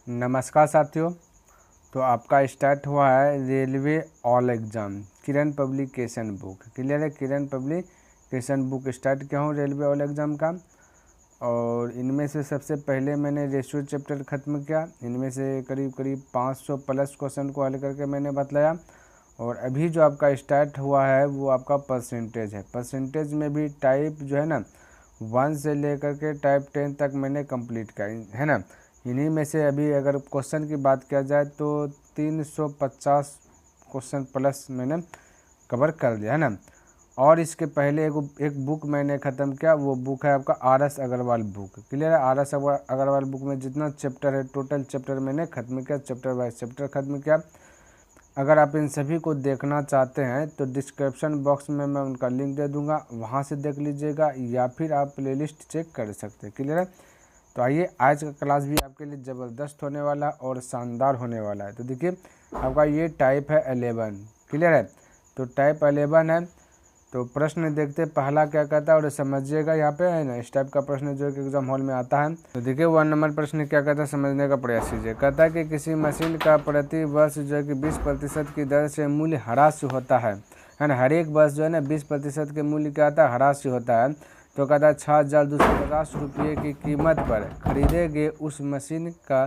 नमस्कार साथियों। तो आपका स्टार्ट हुआ है रेलवे ऑल एग्ज़ाम किरण पब्लिकेशन बुक। क्लियर है? किरण पब्लिकेशन बुक स्टार्ट किया हूँ रेलवे ऑल एग्ज़ाम का। और इनमें से सबसे पहले मैंने रेशियो चैप्टर ख़त्म किया। इनमें से करीब करीब 500 प्लस क्वेश्चन को हल करके मैंने बतलाया। और अभी जो आपका स्टार्ट हुआ है वो आपका परसेंटेज है। परसेंटेज में भी टाइप जो है ना 1 से लेकर के टाइप 10 तक मैंने कंप्लीट किया है ना। इन्हीं में से अभी अगर क्वेश्चन की बात किया जाए तो 350 क्वेश्चन प्लस मैंने कवर कर लिया है ना। और इसके पहले एक बुक मैंने ख़त्म किया, वो बुक है आपका RS अग्रवाल बुक। क्लियर है? RS अग्रवाल बुक में जितना चैप्टर है टोटल चैप्टर मैंने ख़त्म किया, चैप्टर बाय चैप्टर ख़त्म किया। अगर आप इन सभी को देखना चाहते हैं तो डिस्क्रिप्शन बॉक्स में मैं उनका लिंक दे दूंगा, वहां से देख लीजिएगा या फिर आप प्लेलिस्ट चेक कर सकते हैं। क्लियर है? तो आइए, आज का क्लास भी आपके लिए ज़बरदस्त होने वाला और शानदार होने वाला है। तो देखिए, आपका ये टाइप है 11। क्लियर है? तो टाइप 11 है। तो प्रश्न देखते पहला क्या कहता है और समझिएगा। यहाँ पे है ना इस टाइप का प्रश्न जो है कि एग्जाम हॉल में आता है। तो देखिए 1 नंबर प्रश्न क्या कहता है, समझने का प्रयास कीजिए। कहता है कि किसी मशीन का प्रति वर्ष जो है कि 20% की दर से मूल्य ह्रास होता है ना। हर एक वर्ष जो है ना 20% के मूल्य क्या आता है, ह्रास होता है। तो कहता है 6,250 रुपये की कीमत पर खरीदे गए उस मशीन का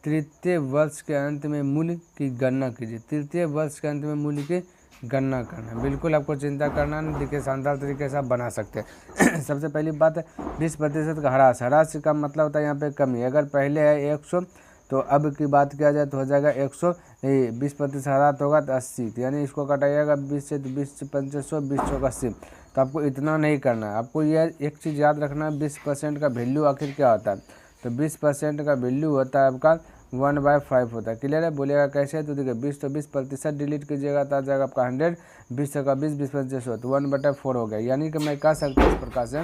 तृतीय वर्ष के अंत में मूल्य की गणना कीजिए। तृतीय वर्ष के अंत में मूल्य की गणना करना, बिल्कुल आपको चिंता करना नहीं। देखिए शानदार तरीके से आप बना सकते हैं। सबसे पहली बात है 20% का ह्रास। ह्रास का मतलब होता है यहाँ पे कमी। अगर पहले है 100 तो अब की बात किया जाए तो हो जाएगा 100, 20% ह्रास होगा तो 80, तो यानी इसको कटाइएगा 20 से, तो 20 से 500, 20 चौक 80। तो आपको इतना नहीं करना है। आपको यह एक चीज़ याद रखना है, 20% का वैल्यू आखिर क्या होता है। तो 20% का वैल्यू होता है आपका 1/5 होता है। क्लियर है? बोलेगा कैसे? तो देखिए 20 तो 20% डिलीट कीजिएगा तो आ जाएगा आपका 100, 20 का 20, 20 100, तो 1/4 हो गया। यानी कि मैं कह सकता हूँ इस प्रकार से,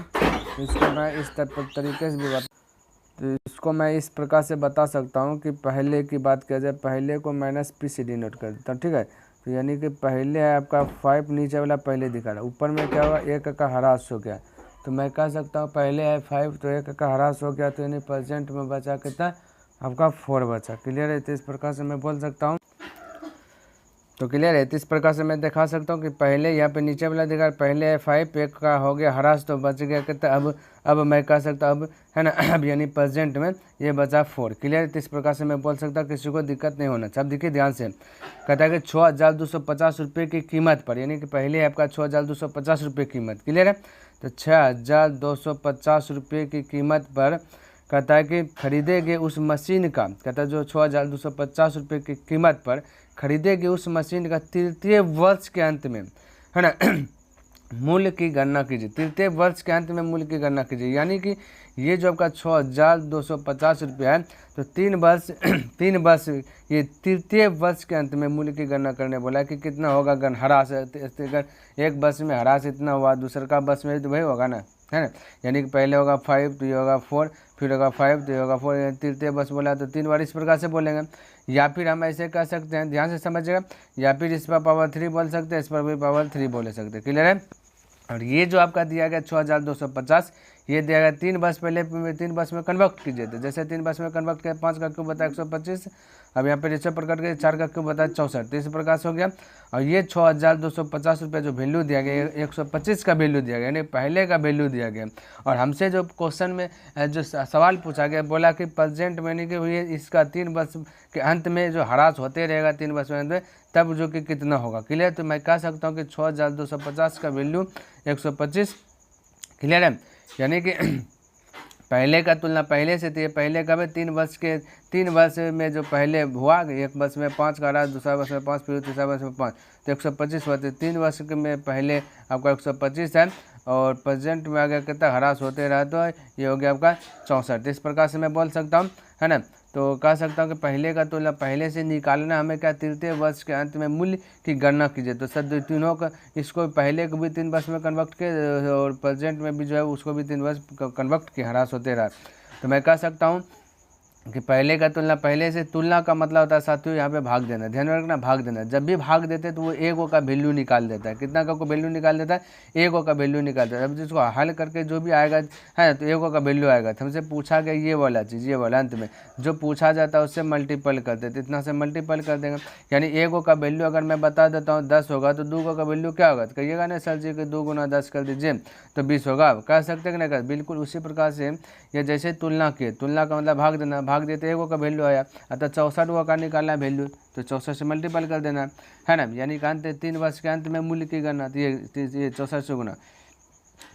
इसको मैं इस तरीके से भी बता सकता हूँ कि पहले की बात किया जाए, पहले को -P से डिनोट कर देता हूँ। ठीक है? तो यानी कि पहले है आपका 5, नीचे वाला पहले दिखा रहा है, ऊपर में क्या हुआ 1 का ह्रास हो गया। तो मैं कह सकता हूँ पहले है 5 तो 1 का ह्रास हो गया, तो यानी परसेंट में बचा कितना आपका 4 बचा। क्लियर है? तो इस प्रकार से मैं बोल सकता हूँ। तो क्लियर है? तो इस प्रकार से मैं दिखा सकता हूँ कि पहले यहाँ पे नीचे वाला दिखा, पहले है 5, 1 का हो गया ह्रास तो बच गया कितना, अब मैं कह सकता हूँ अब है ना अब यानी प्रेजेंट में ये बचा 4। क्लियर है? तो इस प्रकार से मैं बोल सकता हूँ, किसी को दिक्कत नहीं होना चाहिए। अब देखिए ध्यान से, कहता है कि 6,250 रुपये की कीमत पर, यानी कि पहले आपका 6,250 रुपये कीमत। क्लियर है? तो 6,250 रुपये की कीमत पर कहता है कि खरीदे गए उस मशीन का, कहता है जो 6,250 रुपये की कीमत पर खरीदे गए उस मशीन का तृतीय वर्ष के अंत में है ना मूल्य की गणना कीजिए। तृतीय वर्ष के अंत में मूल्य की गणना कीजिए। यानी कि ये जो आपका 6,250 रुपया है, तो 3 वर्ष 3 वर्ष ये तृतीय वर्ष के अंत में मूल्य की गणना करने बोला है कि कितना होगा ह्रास। अगर एक वर्ष में ह्रास इतना हुआ, दूसरे का वर्ष में तो वही होगा ना, है ना। यानी कि पहले होगा 5 तो ये होगा 4, फिर होगा 5 तो ये होगा 4, तृतीय वर्ष बोला तो 3 बार इस प्रकार से बोलेंगे। या फिर हम ऐसे कह सकते हैं, ध्यान से समझिएगा, या फिर इस पर पावर 3 बोल सकते हैं, इस पर भी पावर 3 बोल सकते हैं। क्लियर है? और ये जो आपका दिया गया 6,250, ये दिया गया 3 वर्ष पहले 3 वर्ष में कन्वर्ट कीजिए। तो जैसे 3 वर्ष में कन्वर्ट किया, 5 का क्यूब बता 125, अब यहाँ पे रेशो प्रकट कर 4 का क्यूब बता 64, तो इस प्रकार से हो गया। और ये 6,250 रुपये जो वैल्यू दिया गया, 125 का वैल्यू दिया गया, यानी पहले का वैल्यू दिया गया। और हमसे जो क्वेश्चन में जो सवाल पूछा गया, बोला कि प्रेजेंट में, यानी कि ये इसका 3 वर्ष के अंत में जो ह्रास होते रहेगा 3 वर्ष में अंत में, तब जो कि कितना होगा। क्लियर? तो मैं कह सकता हूँ कि 6,250 का वैल्यू 125। क्लियर है? यानी कि पहले का तुलना पहले से, तो ये पहले का भी 3 वर्ष में जो पहले हुआ, एक वर्ष में 5 का रहा, दूसरा वर्ष में 5, फिर तीसरा वर्ष में 5, तो 125 हुआ। 3 वर्ष में पहले आपका 125 है, और प्रेजेंट में आगे कितना ह्रास होते रहा, तो ये हो गया आपका 64। इस प्रकार से मैं बोल सकता हूँ, है ना। तो कह सकता हूँ कि पहले का तुलना पहले से निकालना हमें क्या, तृतीय वर्ष के अंत में मूल्य की गणना कीजिए। तो सर तीनों का, इसको पहले को भी 3 वर्ष में कन्वर्ट किए और प्रेजेंट में भी जो है उसको भी 3 वर्ष कन्वर्ट किए, ह्रास होते रहा। तो मैं कह सकता हूँ कि पहले का तुलना, पहले से तुलना का मतलब होता है साथियों यहाँ पे भाग देना, ध्यान में रखना, भाग देना। जब भी भाग देते हैं तो वो एक का वैल्यू निकाल देता है, कितना का को वैल्यू निकाल देता है, एक का वैल्यू निकाल देता है। अब जिसको हल करके जो भी आएगा है तो एक का वैल्यू आएगा। तो हमसे पूछा गया ये वाला चीज़, ये वाला अंत में जो पूछा जाता है उससे मल्टीपल कर देते, इतना से मल्टीपल कर देंगे। यानी एक का वैल्यू अगर मैं बता देता हूँ 10 होगा तो 2 का वैल्यू क्या होगा, तो कहिएगा ना सर जी कि 2 गुना 10 कर दीजिए तो 20 होगा, कह सकते हैं कि नहीं कर, बिल्कुल उसी प्रकार से ये जैसे तुलना किए, तुलना का मतलब भाग देना, भाग देते एक का वैल्यू आया, अतः 64 का निकालना वैल्यू तो 64 से मल्टीपल कर देना है ना। यानी कि अंत 3 वर्ष के अंत में मूल्य की गणना, तो ये 64 से गुना,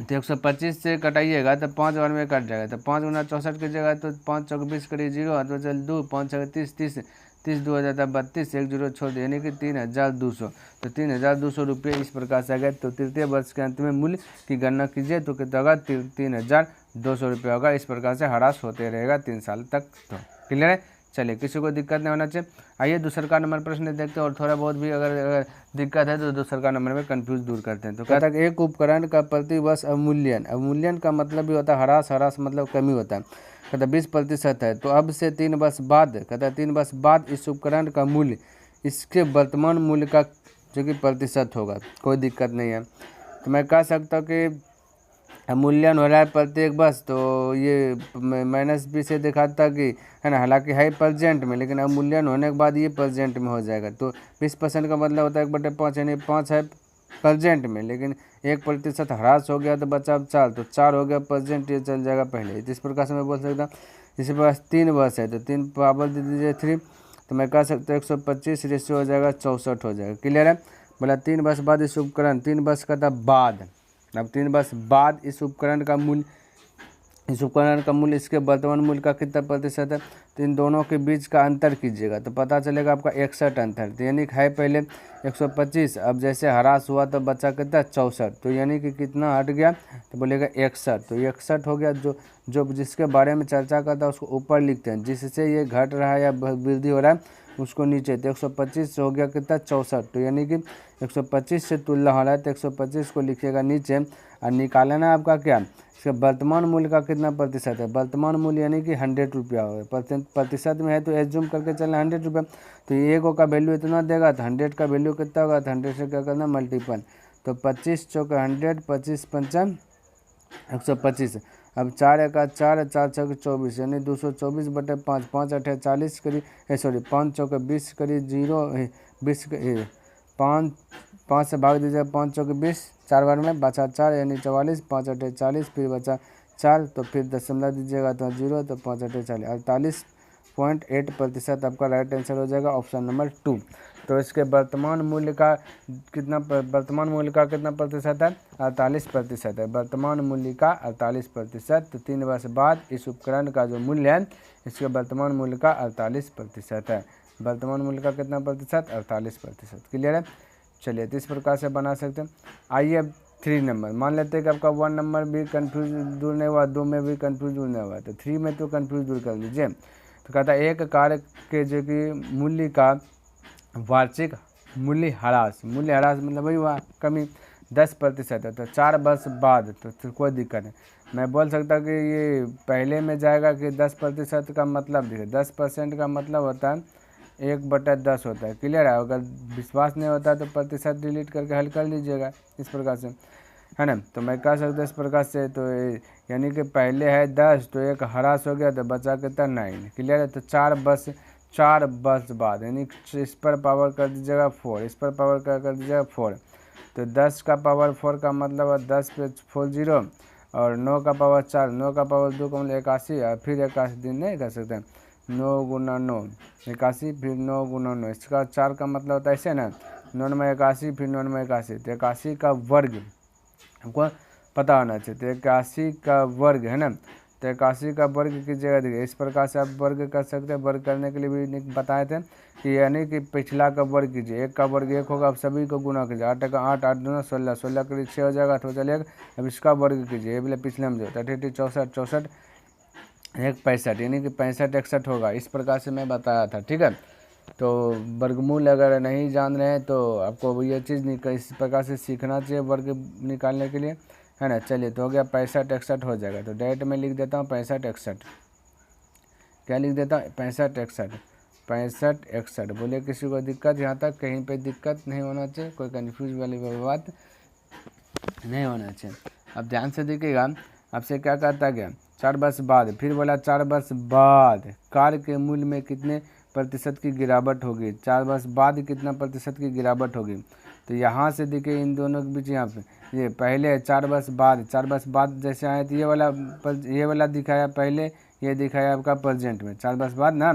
तो 125 से कटाइएगा तो 5 बार में कट जाएगा, तो 5 गुना 64 की जगह तो 5 चौक 20 करिए 0, तो चल 2 5 6 30 30 30 2 हो जाता है 32, 1 0 छोड़ दिया, यानी कि 3200, तो 3200 रुपये इस प्रकार से आ गया। तो तृतीय वर्ष के अंत में मूल्य की गणना कीजिए तो कितना होगा, 3200 रुपये होगा। इस प्रकार से ह्रास होते रहेगा 3 साल तक। तो क्लियर है, चलिए किसी को दिक्कत नहीं होना चाहिए। आइए दूसरा का नंबर प्रश्न देखते हैं, और थोड़ा बहुत भी अगर दिक्कत है तो दूसरा का नंबर में कंफ्यूज दूर करते हैं। तो कहता है कि एक उपकरण का प्रति वर्ष अवमूल्यन, अवमूल्यन का मतलब भी होता है ह्रास, ह्रास मतलब कमी होता है। कहता 20% है, तो अब से 3 वर्ष बाद, कहता है 3 वर्ष बाद इस उपकरण का मूल्य इसके वर्तमान मूल्य का जो कि प्रतिशत होगा, कोई दिक्कत नहीं है। तो मैं कह सकता हूँ कि अवमूल्यन हो रहा है प्रत्येक वर्ष, तो ये -b से दिखाता कि है ना, हालांकि है परसेंट में, लेकिन अवमूल्यन होने के बाद ये परसेंट में हो जाएगा। तो 20% का मतलब होता है 1/5, यानी 5 है परसेंट में, लेकिन 1% ह्रास हो गया तो बचा अब 4, तो 4 हो गया परसेंट, ये चल जाएगा पहले। इस प्रकार से मैं बोल सकता हूँ। इसके पास 3 वर्ष है तो 3 पावर दे दीजिए 3, तो मैं कह सकता हूँ 125 रेशियो हो जाएगा 64 हो जाएगा। क्लियर है, बोला 3 वर्ष बाद इस उपकरण, 3 वर्ष का था बाद, अब 3 वर्ष बाद इस उपकरण का मूल्य, इस उपकरण का मूल्य इसके वर्तमान मूल्य का कितना प्रतिशत है, तो इन दोनों के बीच का अंतर कीजिएगा तो पता चलेगा आपका 61 अंतर। तो यानी कि है पहले 125, अब जैसे ह्रास हुआ तो बचा कितना 64, तो यानी कि कितना हट गया, तो बोलेगा 61, तो 61 हो गया। जो जिसके बारे में चर्चा करता है उसको ऊपर लिखते हैं, जिससे ये घट रहा है या वृद्धि हो रहा है उसको नीचे, तो 125 से हो गया कितना 64, तो यानी कि 125 से तुलना हो रहा है तो 125 को लिखिएगा नीचे, और निकालना है आपका क्या, इसका वर्तमान मूल्य का कितना प्रतिशत है, वर्तमान मूल्य यानी कि 100 रुपया होगा, प्रतिशत में है तो एज्यूम करके चलना 100 रुपया, तो एक का वैल्यू इतना देगा तो 100 का वैल्यू कितना होगा, तो 100 से क्या करना मल्टीपल, तो 25 चौका 100, 25 पंचम 125, अब 4 का 4, 4 चौके 24, यानी 224/5, 5 8 40 करी, 5 चौके 20 करी 0, 20 5 से भाग दीजिए, 5 चौके 20, 4 बार में बचा 4, यानी 44, 5 8 40, फिर बचा 4, तो फिर दशमलव दीजिएगा तो 0, तो 5 8 40, 48.8% आपका राइट आंसर हो जाएगा, ऑप्शन नंबर 2। तो इसके वर्तमान मूल्य का कितना प्रतिशत है, 48% है, वर्तमान मूल्य का 48%। तो 3 वर्ष बाद इस उपकरण का जो मूल्य है इसके वर्तमान मूल्य का 48% है, वर्तमान मूल्य का कितना प्रतिशत, 48%। क्लियर है, चलिए तो इस प्रकार से बना सकते हैं। आइए अब 3 नंबर, मान लेते हैं कि आपका 1 नंबर भी कन्फ्यूज दूर नहीं हुआ, 2 में भी कन्फ्यूज दूर नहीं हुआ, तो 3 में तो कन्फ्यूज दूर कर लीजिए। तो कहता है एक कार्य के जो कि मूल्य का वार्षिक मूल्य ह्रास, मतलब वही हुआ कमी 10% है, तो 4 वर्ष बाद, तो कोई दिक्कत नहीं, मैं बोल सकता कि ये पहले में जाएगा कि 10% का मतलब देखिए 10% का मतलब होता है 1/10 होता है। क्लियर है, अगर विश्वास नहीं होता तो प्रतिशत डिलीट करके हल कर लीजिएगा इस प्रकार से, है ना। तो मैं कह सकता इस प्रकार से, तो यानी कि पहले है 10 तो एक ह्रास हो गया तो बचा कितना 9। क्लियर है, तो 4 वर्ष बाद, यानी इस पर पावर कर दीजिएगा 4, इस पर पावर कर दीजिएगा 4, तो 10 का पावर 4 का मतलब है 10 पे 4 0, और 9 का पावर 4, 9 का पावर 2 का मतलब 81, और फिर 81 दिन नहीं कर सकते, 9 गुना 9 81, फिर 9 गुना 9, इसका 4 का मतलब होता है ऐसे ना, 9 में 81, फिर 9 में 81, तो 81 का वर्ग हमको पता होना चाहिए, तो 81 का वर्ग है ना, तो 81 का वर्ग कीजिएगा, देखिए इस प्रकार से आप वर्ग कर सकते हैं। वर्ग करने के लिए भी बताए थे कि यानी कि पिछला का वर्ग कीजिए, 1 का वर्ग 1 होगा, अब सभी को गुना कीजिए, 8 का 8, 8 दूना 16, 16 करीब 6 हो जाएगा, तो चलिएगा अब इसका वर्ग कीजिए, ये बोले पिछले में जो 38 64 64 1 65, यानी कि 65 61 होगा, इस प्रकार से मैं बताया था। ठीक है, तो वर्गमूल अगर नहीं जान रहे हैं तो आपको ये चीज़ इस प्रकार से सीखना चाहिए वर्ग निकालने के लिए, है ना। चलिए तो हो गया 65 61 हो जाएगा, तो डायरेक्ट में लिख देता हूँ 65 61। क्या लिख देता हूँ 65 61 65 61। बोले किसी को दिक्कत यहाँ तक कहीं पे दिक्कत नहीं होना चाहिए, कोई कन्फ्यूज वाली बात नहीं होना चाहिए। अब ध्यान से देखिएगा, आपसे क्या कहता गया 4 वर्ष बाद, फिर बोला 4 वर्ष बाद कार के मूल्य में कितने प्रतिशत की गिरावट होगी, 4 वर्ष बाद कितना प्रतिशत की गिरावट होगी। तो यहाँ से देखिए इन दोनों के बीच, यहाँ पे ये पहले 4 वर्ष बाद, 4 वर्ष बाद जैसे आए तो ये वाला दिखाया पहले, ये दिखाया आपका प्रेजेंट में 4 वर्ष बाद ना।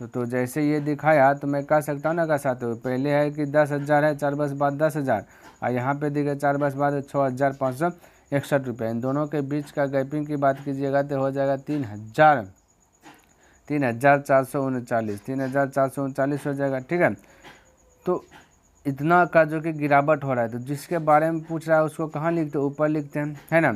तो जैसे ये दिखाया तो मैं कह सकता हूँ ना का साथ, पहले है कि 10,000 है, 4 वर्ष बाद 10,000, और यहाँ पे देखिए 4 वर्ष बाद 6,561 रुपये। इन दोनों के बीच का गैपिंग की बात कीजिएगा तो हो जाएगा 3,439 हो जाएगा, ठीक है। तो इतना का जो कि गिरावट हो रहा है, तो जिसके बारे में पूछ रहा है उसको कहाँ लिखते हैं, ऊपर लिखते हैं, है ना।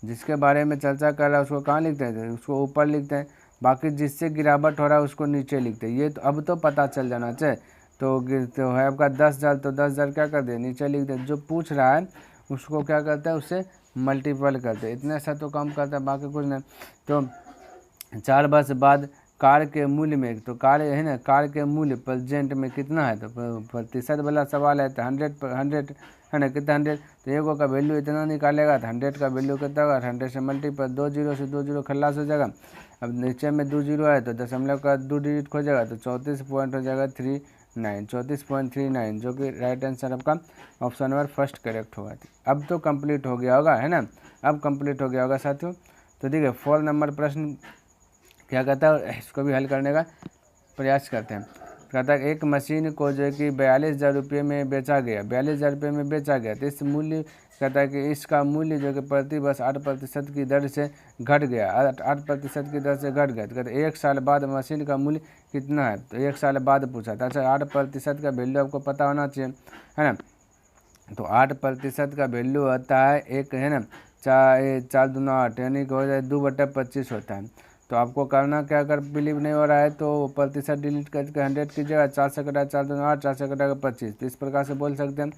जिसके बारे में चर्चा कर रहा है उसको कहाँ लिखते हैं, उसको ऊपर लिखते हैं। बाकी जिससे गिरावट हो रहा है उसको नीचे लिखते हैं। ये तो अब तो पता चल जाना चाहिए। तो है आपका 10,000, तो 10,000 क्या कर दे नीचे लिख दे। जो पूछ रहा है उसको क्या करता है, उससे मल्टीपल करते हैं। इतने सा तो कम करता है, बाकी कुछ नहीं। तो 4 वर्ष बाद कार के मूल्य में, तो कार है ना, कार के मूल्य प्रेजेंट में कितना है, तो प्रतिशत वाला सवाल है तो 100 है ना, कितना 100, तो एगो का वैल्यू इतना निकालेगा तो 100 का वैल्यू कितना होगा, 100 से मल्टीपल, 2 जीरो से 2 जीरो खल्लास हो जाएगा। अब नीचे में 2 जीरो है तो दशमलव का 2 डिजिट खो जाएगा, तो 34 पॉइंट हो जाएगा 39, 34.39, जो कि राइट आंसर आपका ऑप्शन नंबर फर्स्ट करेक्ट होगा। अब तो कंप्लीट हो गया होगा, है ना, अब कंप्लीट हो गया होगा साथियों। तो देखिए 4 नंबर प्रश्न क्या कहता है, इसको भी हल करने का प्रयास करते हैं। कहता है एक मशीन को जो कि 42,000 रुपये में बेचा गया, 42,000 रुपये में बेचा गया, तो इस मूल्य कहता है कि इसका मूल्य जो कि प्रति वर्ष 8% की दर से घट गया, 8% की दर से घट गया। तो कहते हैं 1 साल बाद मशीन का मूल्य कितना है, तो 1 साल बाद पूछा था। अच्छा 8% का वैल्यू आपको पता होना चाहिए, है ना। तो 8% का वैल्यू होता है एक, है ना, 4 दूना 8, यानी कि हो जाए 2/25 होता है। तो आपको करना क्या, अगर बिलीव नहीं हो रहा है तो प्रतिशत डिलीट करके 100 कीजिएगा, 4 से कटा 4 दूना 8, 4 से कटा 25, तो इस प्रकार से बोल सकते हैं,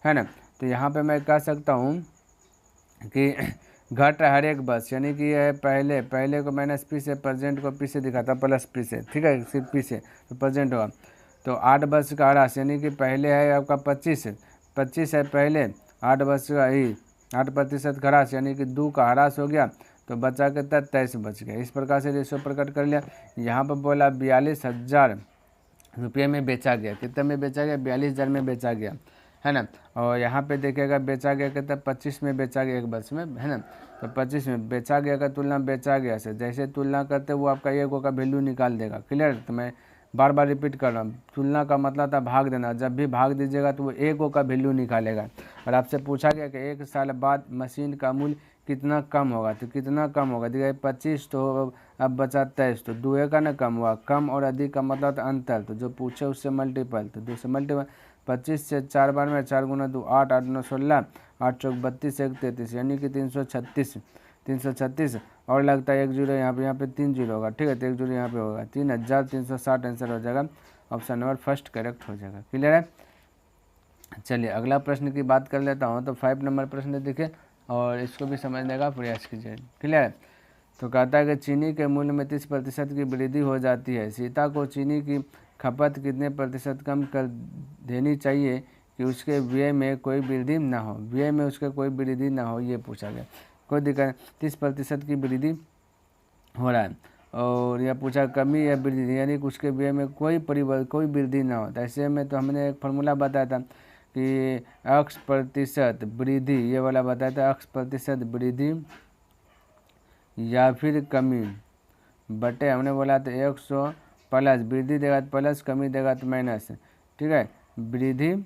है ना। तो यहाँ पे मैं कह सकता हूँ कि घट हर एक बस, यानी कि यह पहले को माइनस पी से, प्रेजेंट को पी से दिखाता प्लस पी से, ठीक है, सिर्फ पी से, तो प्रेजेंट होगा। तो 8 बस का ह्रास, यानी कि पहले है आपका 25 है पहले, 8 बस का ही 8% का ह्रास, यानी कि 2 का ह्रास हो गया, तो बचा के 23 बच गया। इस प्रकार से रेशो प्रकट कर लिया। यहाँ पर बोला 42,000 रुपये में बेचा गया, कितने में बेचा गया, 42,000 में बेचा गया, है ना। और यहाँ पे देखिएगा बेचा गया कितना, 25 में बेचा गया एक बस में, है ना। तो 25 में बेचा गया का तुलना बेचा गया से जैसे तुलना करते वो आपका एगो का वैल्यू निकाल देगा, क्लियर। तो मैं बार बार रिपीट कर रहा हूँ, तुलना का मतलब था भाग देना, जब भी भाग दीजिएगा तो वो एगो का वैल्यू निकालेगा। और आपसे पूछा गया कि 1 साल बाद मशीन का मूल्य कितना कम होगा, तो कितना कम होगा, देखिए 25 तो अब बचा 23, तो 2 का ना कम हुआ, कम और अधिक का मतलब अंतर, तो जो पूछे उससे मल्टीपल, तो 2 से मल्टीपल, 25 से 4 बार में 4 गुना 2 8, 8 9 16, 8 चौक 32, 1 33, यानी कि 336 और लगता है 1 जीरो यहाँ पे 3 जीरो होगा, ठीक है, तो 1 जीरो यहाँ पे होगा, 3,360 आंसर हो जाएगा, ऑप्शन नंबर फर्स्ट करेक्ट हो जाएगा, क्लियर है। चलिए अगला प्रश्न की बात कर लेता हूँ। तो 5 नंबर प्रश्न देखिए और इसको भी समझने का प्रयास कीजिए, क्लियर है। तो कहता है कि चीनी के मूल्य में 30% की वृद्धि हो जाती है, सीता को चीनी की खपत कितने प्रतिशत कम कर देनी चाहिए कि उसके व्यय में कोई वृद्धि ना हो, व्यय में उसके कोई वृद्धि ना हो, ये पूछा गया। कोई दिक्कत, 30% की वृद्धि हो रहा है और यह पूछा कमी या वृद्धि, यानी कि उसके व्यय में कोई वृद्धि ना हो। तो ऐसे में तो हमने एक फार्मूला बताया था कि x% वृद्धि, ये वाला बताया था, x% वृद्धि या फिर कमी बटे, हमने बोला था 100 प्लस वृद्धि देगा तो प्लस, कमी देगा तो माइनस, ठीक है, वृद्धि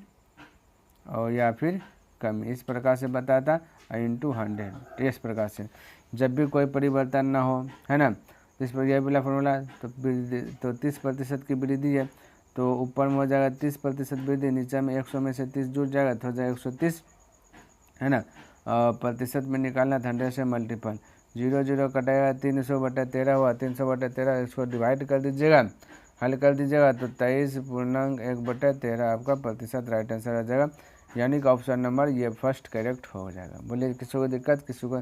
और या फिर कमी, इस प्रकार से बताया था, इंटू 100, इस प्रकार से जब भी कोई परिवर्तन ना हो, है ना। इस पर यह वाला फॉर्मूला, तो 30% की वृद्धि है तो ऊपर में हो जाएगा 30% वृद्धि, नीचे में 100 में से 30 जुड़ जाएगा तो हो जाएगा 130, है ना। प्रतिशत में निकालना 100 से मल्टीपल, 0 0 कटेगा, 300/13 हुआ, 300/13, इसको डिवाइड कर दीजिएगा, हल कर दीजिएगा तो 23.1/13 आपका प्रतिशत राइट आंसर आ जाएगा, यानी कि ऑप्शन नंबर ये फर्स्ट करेक्ट हो जाएगा। बोलिए किसी को दिक्कत, किसी को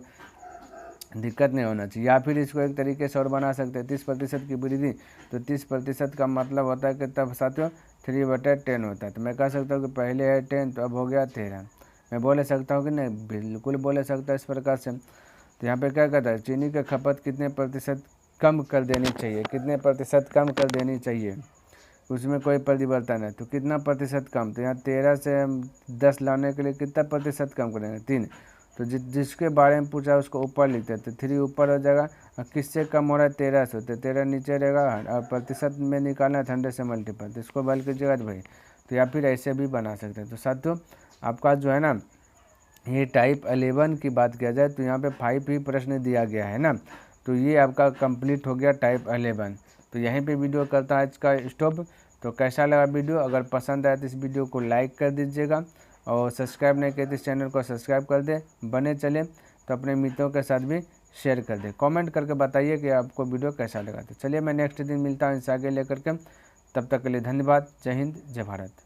दिक्कत नहीं होना चाहिए। या फिर इसको एक तरीके से और बना सकते हैं 30% की वृद्धि, तो 30% का मतलब होता है कि तब साथियों 3/10 होता है। तो मैं कह सकता हूँ कि पहले है 10 तो अब हो गया 13। मैं बोल सकता हूँ कि नहीं, बिल्कुल बोल सकता है इस प्रकार से। तो यहाँ पे क्या कहता है, चीनी की खपत कितने प्रतिशत कम कर देनी चाहिए, कितने प्रतिशत कम कर देनी चाहिए, उसमें कोई परिवर्तन है तो कितना प्रतिशत कम। तो यहाँ 13 से हम 10 लाने के लिए कितना प्रतिशत कम करेंगे, 3। तो जिसके बारे में पूछा उसको ऊपर लिखते हैं, तो 3 ऊपर हो जाएगा। और किससे कम हो रहा है, 13 से, तो 13 नीचे रहेगा और प्रतिशत में निकालना है 100 से मल्टीपल, तो इसको बल कीजिएगा तो भाई। तो या फिर ऐसे भी बना सकते हैं। तो साथियों आपका जो है ना, ये टाइप 11 की बात किया जाए तो यहाँ पे 5 ही प्रश्न दिया गया है ना। तो ये आपका कंप्लीट हो गया टाइप 11। तो यहीं पे वीडियो करता है आज का स्टॉप। तो कैसा लगा वीडियो, अगर पसंद आया तो इस वीडियो को लाइक कर दीजिएगा, और सब्सक्राइब नहीं किया तो इस चैनल को सब्सक्राइब कर दे। बने चले तो अपने मित्रों के साथ भी शेयर कर दे। कमेंट करके बताइए कि आपको वीडियो कैसा लगा। तो चलिए मैं नेक्स्ट दिन मिलता हूँ इनसे आगे लेकर के, तब तक के लिए धन्यवाद। जय हिंद, जय भारत।